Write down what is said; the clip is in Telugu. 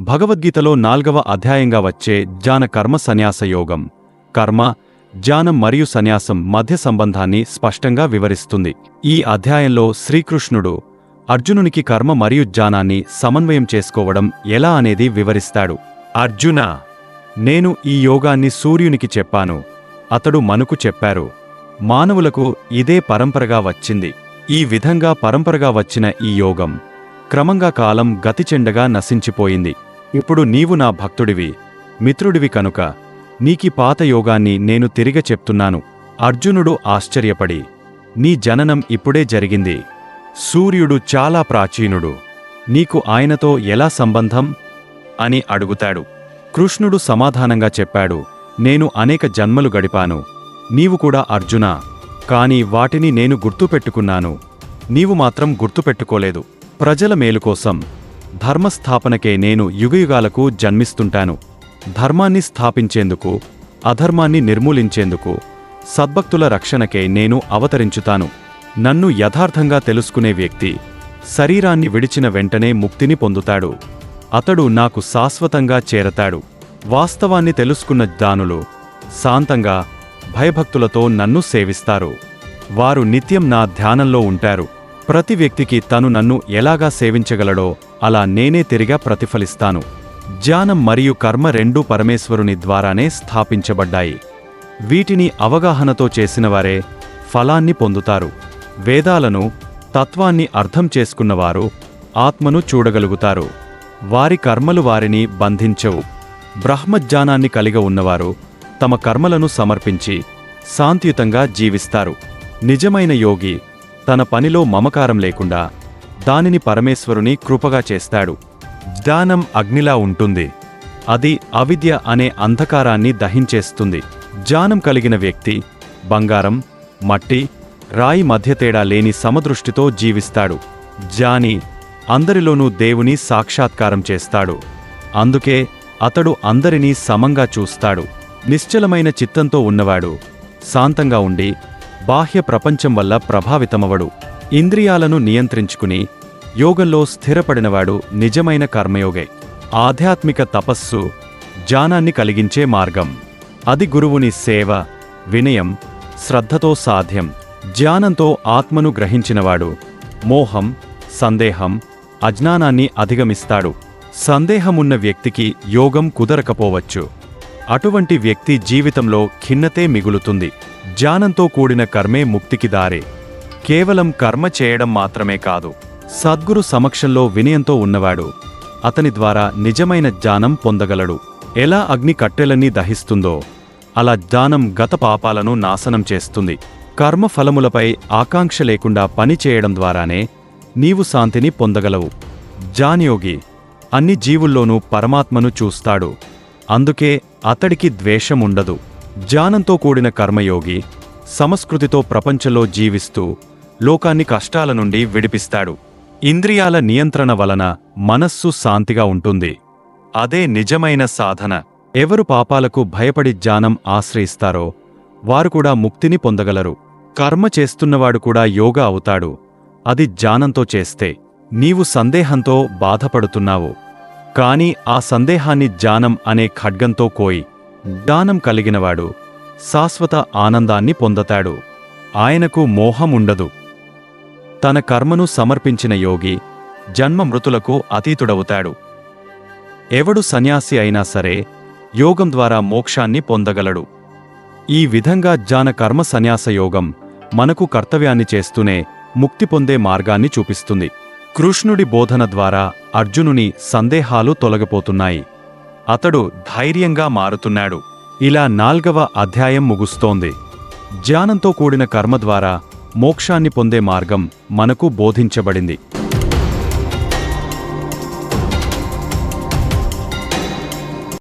భగవద్గీతలో 4వ అధ్యాయంగా వచ్చే జ్ఞాన కర్మ సన్యాస యోగం కర్మ, జ్ఞానం మరియు సన్యాసం మధ్య సంబంధాన్ని స్పష్టంగా వివరిస్తుంది. ఈ అధ్యాయంలో శ్రీకృష్ణుడు అర్జునునికి కర్మ మరియు జ్ఞానాన్ని సమన్వయం చేసుకోవడం ఎలా అనేది వివరిస్తాడు. అర్జున, నేను ఈ యోగాన్ని సూర్యునికి చెప్పాను, అతడు మనుకు చెప్పారు. మానవులకు ఇదే పరంపరగా వచ్చింది. ఈ విధంగా పరంపరగా వచ్చిన ఈ యోగం క్రమంగా కాలం గతిచెండగా నశించిపోయింది. ఇప్పుడు నీవు నా భక్తుడివి, మిత్రుడివి కనుక నీకీ పాత యోగాన్ని నేను తిరిగ చెప్తున్నాను. అర్జునుడు ఆశ్చర్యపడి, నీ జననం ఇప్పుడే జరిగింది. సూర్యుడు చాలా ప్రాచీనుడు, నీకు ఆయనతో ఎలా సంబంధం అని అడుగుతాడు. కృష్ణుడు సమాధానంగా చెప్పాడు, నేను అనేక జన్మలు గడిపాను. నీవు కూడా అర్జునా, కాని వాటిని నేను గుర్తుపెట్టుకున్నాను, నీవు మాత్రం గుర్తుపెట్టుకోలేదు. ప్రజల మేలుకోసం ధర్మస్థాపనకే నేను యుగయుగాలకు జన్మిస్తుంటాను. ధర్మాన్ని స్థాపించేందుకు, అధర్మాన్ని నిర్మూలించేందుకు, సద్భక్తుల రక్షణకే నేను అవతరించుతాను. నన్ను యథార్థంగా తెలుసుకునే వ్యక్తి శరీరాన్ని విడిచిన వెంటనే ముక్తిని పొందుతాడు. అతడు నాకు శాశ్వతంగా చేరతాడు. వాస్తవాన్ని తెలుసుకున్న జ్ఞానులు శాంతంగా, భయభక్తులతో నన్ను సేవిస్తారు. వారు నిత్యం నా ధ్యానంలో ఉంటారు. ప్రతి వ్యక్తికి తను నన్ను ఎలాగా సేవించగలడో అలా నేనే తిరిగా ప్రతిఫలిస్తాను. జ్ఞానం మరియు కర్మ రెండూ పరమేశ్వరుని ద్వారానే స్థాపించబడ్డాయి. వీటిని అవగాహనతో చేసినవారే ఫలాన్ని పొందుతారు. వేదాలను, తత్వాన్ని అర్థం చేసుకున్నవారు ఆత్మను చూడగలుగుతారు. వారి కర్మలు వారిని బంధించవు. బ్రహ్మజ్ఞానాన్ని కలిగి ఉన్నవారు తమ కర్మలను సమర్పించి శాంతియుతంగా జీవిస్తారు. నిజమైన యోగి తన పనిలో మమకారం లేకుండా దానిని పరమేశ్వరుని కృపగా చేస్తాడు. జ్ఞానం అగ్నిలా ఉంటుంది. అది అవిద్య అనే అంధకారాన్ని దహించేస్తుంది. జ్ఞానం కలిగిన వ్యక్తి బంగారం, మట్టి, రాయి మధ్య తేడా లేని సమదృష్టితో జీవిస్తాడు. జ్ఞాని అందరిలోనూ దేవుని సాక్షాత్కారం చేస్తాడు. అందుకే అతడు అందరినీ సమంగా చూస్తాడు. నిశ్చలమైన చిత్తంతో ఉన్నవాడు శాంతంగా ఉండి బాహ్య ప్రపంచం వల్ల ప్రభావితమవడు. ఇంద్రియాలను నియంత్రించుకుని యోగంలో స్థిరపడినవాడు నిజమైన కర్మయోగే. ఆధ్యాత్మిక తపస్సు జ్ఞానాన్ని కలిగించే మార్గం. అది గురువుని సేవ, వినయం, శ్రద్ధతో సాధ్యం. జ్ఞానంతో ఆత్మను గ్రహించినవాడు మోహం, సందేహం, అజ్ఞానాన్ని అధిగమిస్తాడు. సందేహమున్న వ్యక్తికి యోగం కుదరకపోవచ్చు. అటువంటి వ్యక్తి జీవితంలో ఖిన్నతే మిగులుతుంది. జ్ఞానంతో కూడిన కర్మే ముక్తికి దారే. కేవలం కర్మ చేయడం మాత్రమే కాదు, సద్గురు సమక్షంలో వినయంతో ఉన్నవాడు అతని ద్వారా నిజమైన జ్ఞానం పొందగలడు. ఎలా అగ్ని కట్టెలన్నీ దహిస్తుందో అలా జ్ఞానం గత పాపాలను నాశనం చేస్తుంది. కర్మ ఫలములపై ఆకాంక్ష లేకుండా పని చేయడం ద్వారానే నీవు శాంతిని పొందగలవు. జ్ఞానయోగి అన్ని జీవుల్లోనూ పరమాత్మను చూస్తాడు. అందుకే అతడికి ద్వేషముండదు. జ్ఞానంతో కూడిన కర్మయోగి సమస్కృతితో ప్రపంచంలో జీవిస్తూ లోకాన్ని కష్టాల నుండి విడిపిస్తాడు. ఇంద్రియాల నియంత్రణ వలన మనస్సు శాంతిగా ఉంటుంది. అదే నిజమైన సాధన. ఎవరు పాపాలకు భయపడి జ్ఞానం ఆశ్రయిస్తారో వారు కూడా ముక్తిని పొందగలరు. కర్మ చేస్తున్నవాడు కూడా యోగా అవుతాడు. అది జ్ఞానంతో చేస్తే. నీవు సందేహంతో బాధపడుతున్నావు, కాని ఆ సందేహాన్ని జ్ఞానం అనే ఖడ్గంతో కోయి. జ్ఞానం కలిగినవాడు శాశ్వత ఆనందాన్ని పొందతాడు. ఆయనకు మోహం ఉండదు. తన కర్మను సమర్పించిన యోగి జన్మ మృతులకు అతీతుడవుతాడు. ఎవడు సన్యాసి అయినా సరే యోగం ద్వారా మోక్షాన్ని పొందగలడు. ఈ విధంగా జ్ఞాన కర్మ సన్యాస యోగం మనకు కర్తవ్యాన్ని చేస్తూనే ముక్తి పొందే మార్గాన్ని చూపిస్తుంది. కృష్ణుడి బోధన ద్వారా అర్జునుని సందేహాలు తొలగిపోతున్నాయి. అతడు ధైర్యంగా మారుతున్నాడు. ఇలా 4వ అధ్యాయం ముగుస్తోంది. జ్ఞానంతో కూడిన కర్మ ద్వారా మోక్షాన్ని పొందే మార్గం మనకు బోధించబడింది.